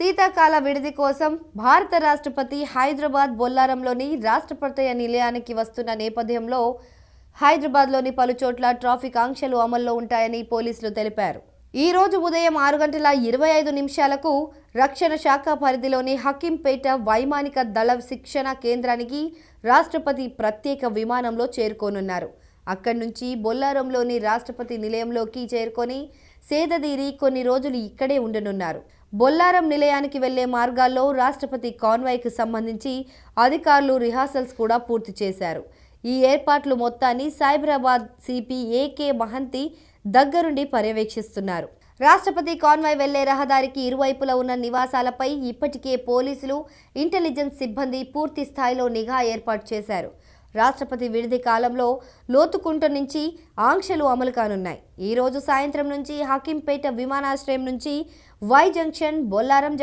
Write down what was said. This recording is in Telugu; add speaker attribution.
Speaker 1: శీతాకాల విడిది కోసం భారత రాష్ట్రపతి హైదరాబాద్ బొల్లారంలోని రాష్ట్రపతి నిలయానికి వస్తున్న నేపథ్యంలో హైదరాబాద్లోని పలు చోట్ల ట్రాఫిక్ ఆంక్షలు అమల్లో ఉంటాయని పోలీసులు తెలిపారు. ఈ రోజు ఉదయం 6:25 రక్షణ శాఖ పరిధిలోని హకీంపేట వైమానిక దళ శిక్షణ కేంద్రానికి రాష్ట్రపతి ప్రత్యేక విమానంలో చేరుకోనున్నారు. అక్కడి నుంచి బొల్లారంలోని రాష్ట్రపతి నిలయంలోకి చేరుకొని సేదదీరి కొన్ని రోజులు ఇక్కడే ఉండనున్నారు. బొల్లారం నిలయానికి వెళ్లే మార్గాల్లో రాష్ట్రపతి కాన్వాయ్కి సంబంధించి అధికారులు రిహార్సల్స్ కూడా పూర్తి చేశారు. ఈ ఏర్పాట్లు మొత్తాన్ని సైబరాబాద్ సిపి ఏకే మహంతి దగ్గరుండి పర్యవేక్షిస్తున్నారు. రాష్ట్రపతి కాన్వాయ్ వెళ్లే రహదారికి ఇరువైపులా ఉన్న నివాసాలపై ఇప్పటికే పోలీసులు, ఇంటెలిజెన్స్ సిబ్బంది పూర్తి స్థాయిలో నిఘా ఏర్పాటు చేశారు. రాష్ట్రపతి విడిది కాలంలో లోతుకుంట నుంచి ఆంక్షలు అమలు కానున్నాయి. ఈ రోజు సాయంత్రం నుంచి హకీంపేట విమానాశ్రయం నుంచి వై జంక్షన్, బొల్లారం